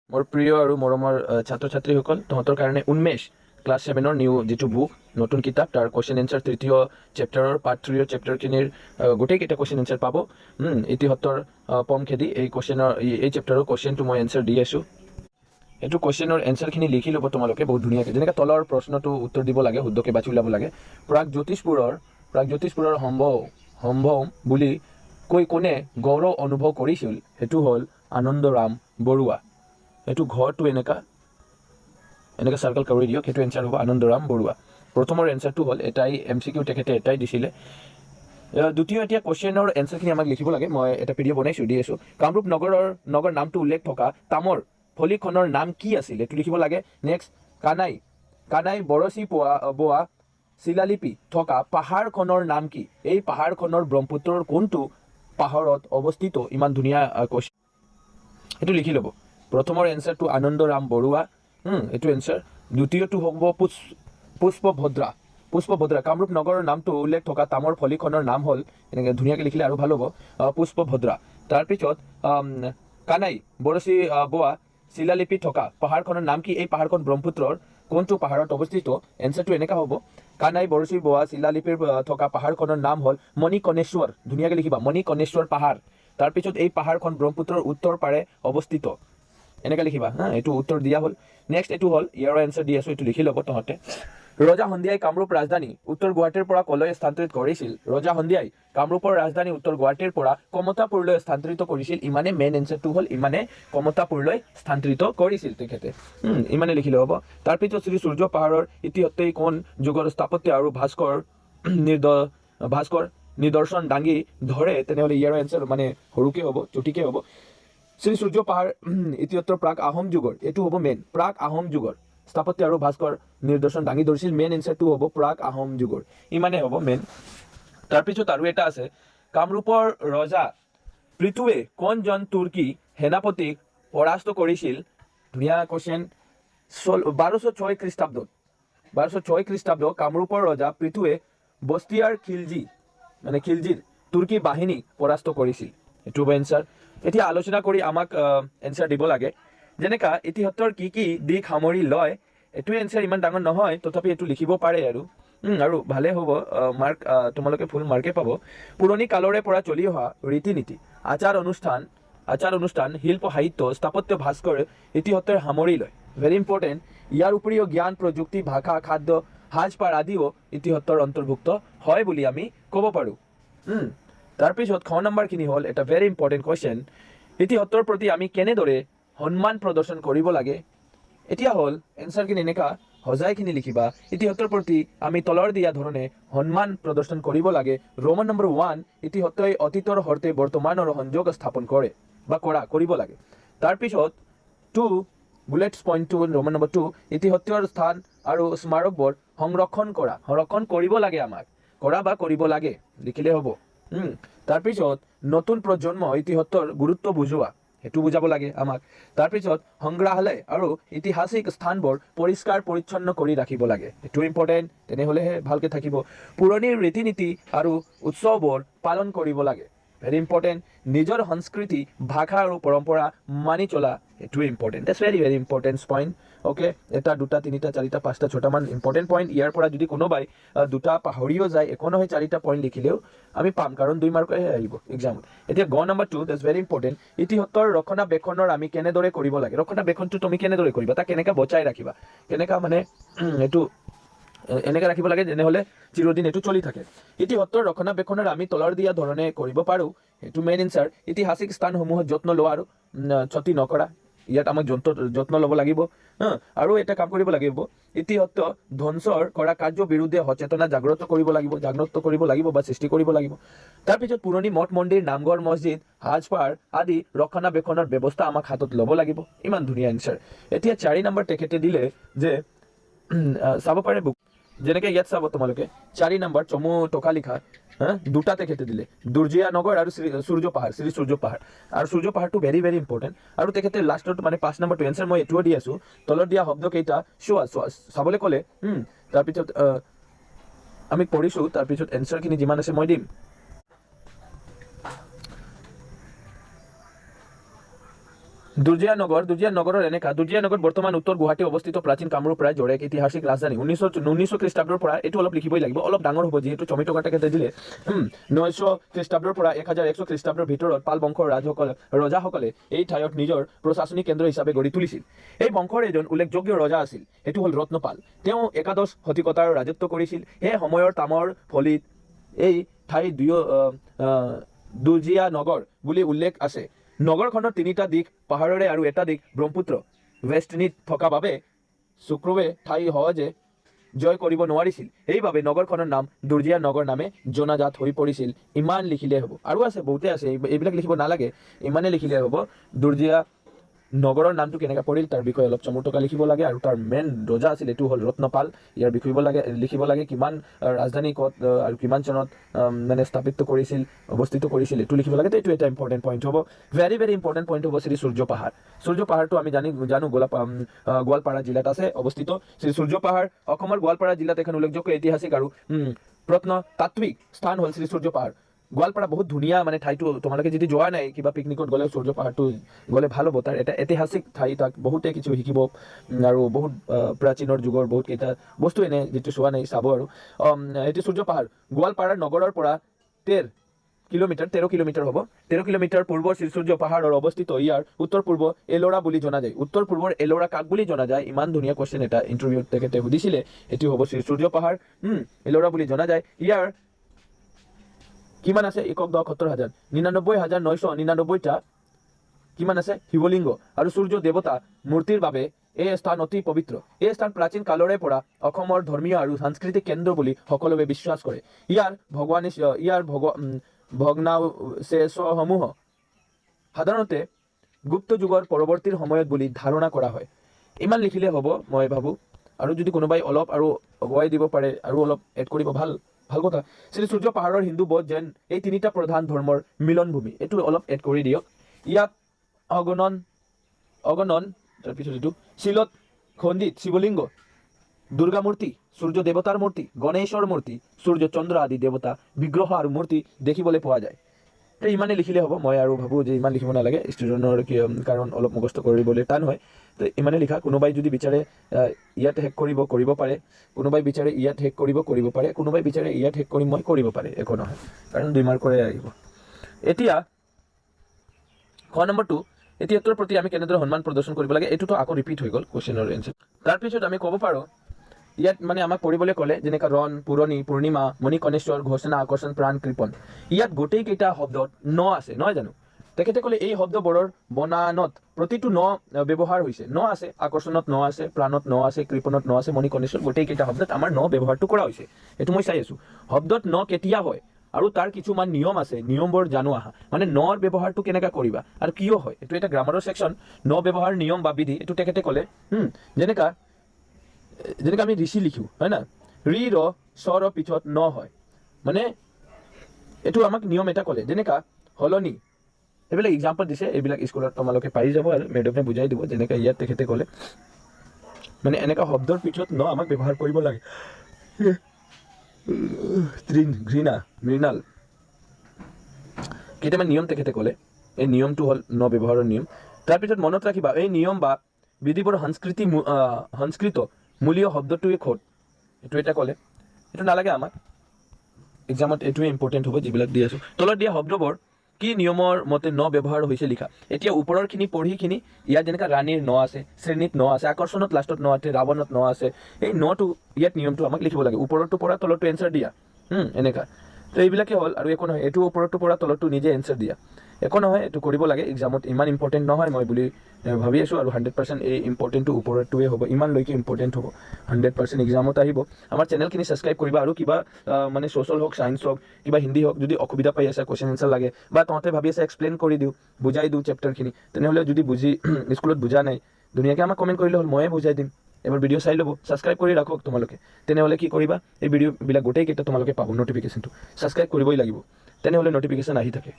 মোৰ প্ৰিয় আৰু মৰমৰ ছাত্ৰ ছাত্ৰীসকল, তহঁতৰ কাৰণে উন্মেষ ক্লাছ 7-ৰ নিউ যিটো বুক নতুন কিতাপ তাৰ কুৱেশ্যন এনচাৰ তৃতীয় চেপ্টাৰৰ পাৰ্ট 3 চেপ্টাৰখিনিৰ গোটেইকেইটা কুৱেশ্যন এনচাৰ পাব। ইতিহঁতৰ পম খেদি এই চেপ্টাৰৰ কুৱেশ্যনটো মই এনচাৰ দি আছোঁ। এইটো কুৱেশ্যনৰ এনচাৰখিনি লিখি ল'ব তোমালোকে বহুত ধুনীয়াকৈ, যেনেকৈ তলৰ প্ৰশ্নটো উত্তৰ দিব লাগে, শুদ্ধকৈ বাছি ওলাব লাগে। প্ৰাগজ্যোতিষপুৰৰ সম্ভৱ বুলি কৈ কোনে গৌৰৱ অনুভৱ কৰিছিল? সেইটো হ'ল আনন্দৰাম বৰুৱা। এইটো ঘৰটো এনেকৈ চাৰ্কল কৰি দিয়ক, সেইটো এনচাৰ হ'ব আনন্দৰাম বৰুৱা। প্ৰথমৰ এনচাৰটো হ'ল এটাই MCQ তেখেতে এটাই দিছিলে। দ্বিতীয় এতিয়া কুৱেশ্যনৰ এনচাৰখিনি আমাক লিখিব লাগে। মই এটা PDF বনাইছোঁ, দি আছোঁ। কামৰূপ নগৰ নামটো উল্লেখ থকা তামৰ ফলিখনৰ নাম কি আছিল? এইটো লিখিব লাগে। নেক্সট, কানাই বৰশী বোৱা শিলালিপি থকা পাহাৰখনৰ নাম কি? এই পাহাৰখনৰ ব্ৰহ্মপুত্ৰৰ কোনটো পাহাৰত অৱস্থিত? ইমান ধুনীয়া কুৱেশ্যন, এইটো লিখি ল'ব। প্ৰথমৰ এনচাৰটো আনন্দৰাম বৰুৱা, এইটো এনচাৰ। দ্বিতীয়টো হ'ব পুষ্পভদ্ৰা। কামৰূপ নগৰৰ নামটো উল্লেখ থকা তামৰ ফলিখনৰ নাম হ'ল, এনেকৈ ধুনীয়াকৈ লিখিলে আৰু ভাল হ'ব, পুষ্পভদ্ৰা। তাৰপিছত কানাই বৰশী বোৱা শিলালিপি থকা পাহাৰখনৰ নাম কি? এই পাহাৰখন ব্ৰহ্মপুত্ৰৰ কোনটো পাহাৰত অৱস্থিত? এনচাৰটো এনেকুৱা হ'ব, কানাই বৰশী বোৱা শিলালিপিৰ থকা পাহাৰখনৰ নাম হ'ল মণিকণেশ্বৰ। ধুনীয়াকৈ লিখিবা, মণিকণেশ্বৰ পাহাৰ। তাৰপিছত এই পাহাৰখন ব্ৰহ্মপুত্ৰৰ উত্তৰ পাৰে অৱস্থিত, এনেকৈ লিখিবা। এইটো উত্তৰ দিয়া হ'ল। নেক্সট, এইটো হ'ল ইয়াৰ এনচাৰ দি আছোঁ, এইটো লিখি ল'ব তহঁতে। ৰজা সন্ধিয়াই কামৰূপ ৰাজধানী উত্তৰ গুৱাহাটীৰ পৰা কলৈ স্থানান্তৰিত কৰিছিল? ৰজা সন্ধিয়াই কামৰূপৰ ৰাজধানী উত্তৰ গুৱাহাটীৰ পৰা কমতাপুৰলৈ স্থানান্তৰিত কৰিছিল। ইমানে মেইন এনচাৰটো হ'ল, ইমানে কমতাপুৰলৈ স্থানান্তৰিত কৰিছিল তেখেতে। ইমানে লিখিলে হ'ব। তাৰপিছত শ্ৰী সূৰ্য পাহাৰৰ ইতিহাসই কোন যুগৰ স্থাপত্য আৰু ভাস্কৰ নিদৰ্শন দাঙি ধৰে? তেনেহ'লে ইয়াৰ এনচাৰ মানে সৰুকৈ হ'ব, চুটিকৈ হ'ব। শ্ৰী সূৰ্য পাহাৰ ইতিহাসৰ প্ৰাক আহোম যুগৰ, এইটো হ'ব মেইন, প্ৰাক আহোম যুগৰ স্থাপত্য আৰু ভাস্কৰ নিদৰ্শন দাঙি ধৰিছিল। মেইন এনচাৰটো হ'ব প্ৰাক আহোম যুগৰ, ইমানে হ'ব মেইন। তাৰপিছত আৰু এটা আছে, কামৰূপৰ ৰজা পৃথুৱে কোনজন তুৰ্কী সেনাপতিক পৰাস্ত কৰিছিল? ধুনীয়া কুৱেশ্যন। 1206 খ্ৰীষ্টাব্দত কামৰূপৰ ৰজা পৃথুৱে বস্তিয়াৰ খিলজীৰ তুৰ্কী বাহিনীক পৰাস্ত কৰিছিল। এইটো হ'ব এনচাৰ। এতিয়া আলোচনা কৰি আমাক এনচাৰ দিব লাগে। যেনেকা ইতিহাসৰ কি কি দিশ সামৰি লয়, এইটোৱে এনচাৰ ইমান ডাঙৰ নহয়, তথাপি এইটো লিখিব পাৰে আৰু ভালে হ'ব। মাৰ্ক তোমালোকে ফুল মাৰ্কে পাব। পুৰণি কালৰে পৰা চলি অহা ৰীতি নীতি, আচাৰ অনুষ্ঠান, শিল্প সাহিত্য, স্থাপত্য, ভাস্কৰ ইতিহাসৰ সামৰি লয়। Very important. ইয়াৰ উপৰিও জ্ঞান, প্ৰযুক্তি, ভাষা, খাদ্য, সাজপাৰ আদিও ইতিহাসৰ অন্তৰ্ভুক্ত হয় বুলি আমি ক'ব পাৰোঁ। তাৰপিছত খ নম্বৰখিনি হ'ল এটা ভেৰি ইম্পৰ্টেণ্ট কুৱেশ্যন, ইতিহাসৰ প্ৰতি আমি কেনেদৰে সন্মান প্ৰদৰ্শন কৰিব লাগে? এতিয়া হ'ল এনচাৰখিনি এনেকুৱা, সজাইখিনি লিখিবা। ইতিহাসৰ প্ৰতি আমি তলৰ দিয়া ধৰণে সন্মান প্ৰদৰ্শন কৰিব লাগে। ৰোমান নম্বৰ 1, ইতিহাসই অতীতৰ সৈতে বৰ্তমানৰ সংযোগ স্থাপন কৰিব লাগে। তাৰপিছত 2 বুলেটছ পইণ্ট 2, ৰোমান নম্বৰ 2, ইতিহাসৰ স্থান আৰু স্মাৰকবোৰ সংৰক্ষণ কৰিব লাগে, আমাক কৰিব লাগে লিখিলে হ'ব। তাৰপিছত নতুন প্ৰজন্ম ইতিহাসৰ গুৰুত্ব বুজোৱা, সেইটো বুজাব লাগে আমাক। তাৰপিছত সংগ্ৰহালয় আৰু ঐতিহাসিক স্থানবোৰ পৰিষ্কাৰ পৰিচ্ছন্ন কৰি ৰাখিব লাগে, এইটো ইম্পৰ্টেণ্ট, তেনেহ'লেহে ভালকৈ থাকিব। পুৰণি ৰীতি নীতি আৰু উৎসৱবোৰ পালন কৰিব লাগে, ভেৰি ইম্পৰ্টেণ্ট। নিজৰ সংস্কৃতি, ভাষা আৰু পৰম্পৰা মানি চলা, এইটোৱে important. That's very very important point. Okay, 1, 2, 3, 4, 5, 6টা ইম্পৰ্টেণ্ট পইণ্ট। ইয়াৰ পৰা যদি কোনোবাই 2টা পাহৰিও যায়, একো নহয়, 4টা পইণ্ট লিখিলেও আমি পাম, কাৰণ 2 মাৰ্কহে আহিব এক্সামত। এতিয়া গ নম্বৰ 2, দ্যাটছ ভেৰি ইম্পৰ্টেণ্ট। ইতিহাসৰ ৰক্ষণাবেক্ষণৰ আমি কেনেদৰে কৰিব লাগে? ৰক্ষণাবেক্ষণটো তুমি কেনেদৰে কৰিবা, তাক কেনেকৈ বচাই ৰাখিবা, কেনেকৈ মানে এইটো এনেকৈ ৰাখিব লাগে যেনেহ'লে চিৰদিন এইটো চলি থাকে। ইতিহাসৰ ৰক্ষণাবেক্ষণৰ আমি তলৰ দিয়া ধৰণে কৰিব পাৰোঁ, সেইটো মেইন এনচাৰ। ঐতিহাসিক স্থানসমূহত যত্ন লোৱা আৰু ক্ষতি নকৰা, ইয়াত আমাক যত্ন ল'ব লাগিব। আৰু এটা কাম কৰিব লাগিব, ইতিহাসত ধ্বংসৰ কৰা কাৰ্যৰ বিৰুদ্ধে সচেতনা জাগ্ৰত কৰিব লাগিব বা সৃষ্টি কৰিব লাগিব। তাৰপিছত পুৰণি মঠ মন্দিৰ, নামঘৰ, মছজিদ, সাজপাৰ আদি ৰক্ষণাবেক্ষণৰ ব্যৱস্থা আমাক হাতত ল'ব লাগিব। ইমান ধুনীয়া এনচাৰ। এতিয়া 4 নম্বৰ তেখেতে দিলে যে চাব পাৰে বুক, যেনেকৈ ইয়াত চাব তোমালোকে 4 নম্বৰ চমু টকা লিখা, 2টা তেখেতে দিলে, দুৰ্জীয়া নগৰ আৰু শ্ৰী সূৰ্য পাহাৰ। আৰু সূৰ্য পাহাৰটো ভেৰি ভেৰি ইম্পৰ্টেণ্ট। আৰু তেখেতে লাষ্টত মানে 5 নম্বৰটো এনচাৰ মই এইটোও দি আছোঁ, তলত দিয়া শব্দকেইটা চাবলৈ ক'লে। তাৰপিছত আমি পঢ়িছোঁ, তাৰপিছত এনচাৰখিনি যিমান আছে মই দিম। দুৰ্জিয়া নগৰৰ এনেকা দুৰ্জিয়া নগৰ বৰ্তমান উত্তৰ গুৱাহাটী অৱস্থিত প্ৰাচীন কামৰূপ ৰাজ্যৰ এক ঐতিহাসিক ৰাজধানী 1900 খ্ৰীষ্টাব্দৰ পৰা এইটো অলপ লিখিবই লাগিব অলপ ডাঙৰ হ'ব যিহেতু চমিত তেখেতে দিলে 900 খ্ৰীষ্টাব্দৰ পৰা 1100 খ্ৰীষ্টাব্দৰ ভিতৰত পাল বংশৰ ৰজাসকলে এই ঠাইত নিজৰ প্ৰশাসনিক কেন্দ্ৰ হিচাপে গঢ়ি তুলিছিল এই বংশৰ এজন উল্লেখযোগ্য ৰজা আছিল সেইটো হ'ল ৰত্নপাল তেওঁ একাদশ শতিকতাৰ ৰাজত্ব কৰিছিল সেই সময়ৰ তামৰ ফলিত এই ঠাই দুৰ্জিয়া নগৰ বুলি উল্লেখ আছে নগৰখনৰ তিনিটা দিশ পাহাৰৰে আৰু এটা দিশ ব্ৰহ্মপুত্ৰ ৱেষ্টনীত থকা বাবে শুক্ৰৱে ঠাই সহজে জয় কৰিব নোৱাৰিছিল এইবাবে নগৰখনৰ নাম দুৰ্জিয়া নগৰ নামে জনাজাত হৈ পৰিছিল ইমান লিখিলে হ'ব আৰু আছে বহুতে আছে এইবিলাক লিখিব নালাগে ইমানে লিখিলে হ'ব দুৰ্জিয়া নগৰৰ নামটো কেনেকৈ পৰিল তাৰ বিষয়ে অলপ চমুটকা লিখিব লাগে আৰু তাৰ মেইন ৰজা আছিল এইটো হ'ল ৰত্নপাল ইয়াৰ বিষয়ে লিখিব লাগে কিমান ৰাজধানী ক'ত আৰু কিমান চনত মানে স্থাপিত কৰিছিল অৱস্থিত কৰিছিল এইটো লিখিব লাগে এইটো এটা ইম্পৰ্টেণ্ট পইণ্ট হ'ব ভেৰি ভেৰি ইম্পৰ্টেণ্ট পইণ্ট হ'ব শ্ৰী সূৰ্য পাহাৰটো আমি জানো গোৱালপাৰা জিলাত আছে অৱস্থিত শ্ৰী সূৰ্য পাহাৰ অসমৰ গোৱালপাৰা জিলাত এখন উল্লেখযোগ্য ঐতিহাসিক আৰু প্ৰত্নতাত্ত্বিক স্থান হ'ল শ্ৰী সূৰ্য পাহাৰ গোৱালপাৰা বহুত ধুনীয়া মানে ঠাইটো তোমালোকে যদি যোৱা নাই কিবা পিকনিকত গ'লে সূৰ্য পাহাৰটো গ'লে ভাল হ'ব তাৰ এটা ঐতিহাসিক ঠাই তাক বহুতে কিছু শিকিব আৰু বহুত প্ৰাচীনৰ যুগৰ বহুত কেইটা বস্তু এনে যিটো চোৱা নাই চাব আৰু এইটো সূৰ্য পাহাৰ গোৱালপাৰা নগৰৰ পৰা 13 কিলোমিটাৰ হ'ব 13 কিলোমিটাৰ পূৰ্বৰ শ্ৰী সূৰ্য পাহাৰৰ অৱস্থিত ইয়াৰ উত্তৰ পূৰ্ব এলোৰা বুলি জনা যায় উত্তৰ পূৰ্বৰ এলোৰা কাক বুলি জনা যায় ইমান ধুনীয়া কোৱেশ্চন এটা ইণ্টাৰভিউত তেখেতে সুধিছিলে এইটো হ'ব শ্ৰী সূৰ্য পাহাৰ এলোৰা বুলি জনা যায় ইয়াৰ কিমান আছে 1,70,000 99,999টা কিমান আছে শিৱলিংগ আৰু সূৰ্য দেৱতা মূৰ্তিৰ বাবে এই স্থান অতি পবিত্ৰ এই স্থান প্ৰাচীন কালৰে পৰা অসমৰ ধৰ্মীয় আৰু সাংস্কৃতিক কেন্দ্ৰ বুলি সকলোৱে বিশ্বাস কৰে ইয়াৰ ভগ্নাৱশেষসমূহ সাধাৰণতে গুপ্ত যুগৰ পৰৱৰ্তীৰ সময়ত বুলি ধাৰণা কৰা হয় ইমান লিখিলে হ'ব মই ভাবোঁ আৰু যদি কোনোবাই অলপ আৰু আগুৱাই দিব পাৰে আৰু অলপ এড কৰিব ভাল কথা শ্ৰী সূৰ্য পাহাৰৰ হিন্দু বৌদ্ধ জৈন এই তিনিটা প্ৰধান ধৰ্মৰ মিলনভূমি এইটো অলপ এড কৰি দিয়ক ইয়াত অগণন তাৰপিছত এইটো শিলত খণ্ডিত শিৱলিংগ দুৰ্গা মূৰ্তি সূৰ্য দেৱতাৰ মূৰ্তি গণেশৰ মূৰ্তি সূৰ্য চন্দ্ৰ আদি দেৱতা বিগ্ৰহ আৰু মূৰ্তি দেখিবলৈ পোৱা যায় তো ইমানে লিখিলে হ'ব মই আৰু ভাবোঁ যে ইমান লিখিব নালাগে ষ্টুডেণ্টৰ কাৰণ অলপ মুখস্থ কৰিবলৈ টান হয় তো ইমানে লিখা কোনোবাই যদি বিচাৰে ইয়াত শেষ কৰিব পাৰে কোনোবাই বিচাৰে ইয়াত শেষ কৰিব পাৰে কোনোবাই বিচাৰে ইয়াত শেষ কৰি মই কৰিব পাৰে একো নহয় কাৰণ 2 মাৰ্কৰে আহিব এতিয়া নম্বৰটো এতিয়াৰ প্ৰতি আমি কেনেদৰে সন্মান প্ৰদৰ্শন কৰিব লাগে এইটোতো আকৌ ৰিপিট হৈ গ'ল কোৱেশ্চনৰ এনচাৰ তাৰপিছত আমি ক'ব পাৰোঁ ইয়াত মানে আমাক পঢ়িবলৈ ক'লে যেনেকৈ ৰণ পুৰণি পূৰ্ণিমা মণিকণেশ্বৰ ঘোষণা আকৰ্ষণ প্ৰাণ কৃপণ ইয়াত গোটেইকেইটা শব্দত ন আছে নহয় জানো তেখেতে ক'লে এই শব্দবোৰৰ বনানত প্ৰতিটো ন ব্যৱহাৰ হৈছে ন আছে আকৰ্ষণত ন আছে প্ৰাণত ন আছে কৃপণত ন আছে মণিকণেশ্বৰ গোটেইকেইটা শব্দত আমাৰ ন ব্যৱহাৰটো কৰা হৈছে এইটো মই চাই আছোঁ শব্দত ন কেতিয়া হয় আৰু তাৰ কিছুমান নিয়ম আছে নিয়মবোৰ জানো আহা মানে নৰ ব্যৱহাৰটো কেনেকৈ কৰিবা আৰু কিয় হয় এইটো এটা গ্ৰামাৰৰ ছেকশ্যন ন ব্যৱহাৰ নিয়ম বা বিধি এইটো তেখেতে ক'লে যেনেকৈ আমি ঋষি লিখোঁ হয় না ৰি ৰ স্বৰ পিছত ন হয় মানে এইটো আমাক নিয়ম এটা ক'লে যেনেকৈ সলনি এইবিলাক এক্সাম্পল দিছে এইবিলাক স্কুলত তোমালোকে পাই যাব আৰু মেডামে বুজাই দিব যেনেকৈ ইয়াত তেখেতে ক'লে মানে এনেকুৱা শব্দৰ পিছত ন আমাক ব্যৱহাৰ কৰিব লাগে ঘৃণা মৃণাল কেইটামান নিয়ম তেখেতে ক'লে এই নিয়মটো হ'ল ন ব্যৱহাৰৰ নিয়ম তাৰপিছত মনত ৰাখিবা এই নিয়ম বা বিধিবোৰ সংস্কৃত মূলীয় শব্দটোৱে খোট এইটো এটা ক'লে এইটো নালাগে আমাক এক্সামত এইটোৱে ইম্পৰ্টেণ্ট হ'ব যিবিলাক দি আছোঁ তলত দিয়া শব্দবোৰ কি নিয়মৰ মতে ন ব্যৱহাৰ হৈছে লিখা এতিয়া ওপৰৰখিনি পঢ়িখিনি ইয়াত যেনেকৈ ৰাণীৰ ন আছে শ্ৰেণীত ন আছে আকৰ্ষণত লাষ্টত ন আছে ৰাৱণত ন আছে এই নটো ইয়াত নিয়মটো আমাক লিখিব লাগে ওপৰতো পৰা তলতো এনচাৰ দিয়া এনেকুৱা তো এইবিলাকে হ'ল আৰু একো নহয় এইটো ওপৰতো পৰা তলতো নিজে এনচাৰ দিয়া একো নহয় এইটো কৰিব লাগে এক্সামত ইমান ইম্পৰ্টেণ্ট নহয় মই বুলি ভাবি আছোঁ আৰু 100% এই ইম্পৰ্টেণ্টটো ওপৰটোৱে হ'ব ইমানলৈকে ইম্পৰ্টেণ্ট হ'ব 100% এক্সামত আহিব আমাৰ চেনেলখিনি ছাবস্ক্ৰাইব কৰিবা আৰু কিবা মানে ছ'চিয়েল হওক ছায়েন্স হওক কিবা হিন্দী হওক যদি অসুবিধা পাই আছে কুৱেশ্যন এনচাৰ লাগে বা তহঁতে ভাবি আছে এক্সপ্লেইন কৰি দিওঁ বুজাই দিওঁ চেপ্টাৰখিনি তেনেহ'লে যদি স্কুলত বুজা নাই ধুনীয়াকৈ আমাক কমেণ্ট কৰিলে হ'ল ময়ে বুজাই দিম এবাৰ ভিডিঅ' চাই ল'ব ছাবস্ক্ৰাইব কৰি ৰাখক তোমালোকে তেনেহ'লে কি কৰিবা এই ভিডিঅ'বিলাক গোটেইকেইটা তোমালোকে পাব নটিফিকেশ্যনটো ছাবস্ক্ৰাইব কৰিবই লাগিব তেনেহ'লে নটিফিকেশ্যন আহি থাকে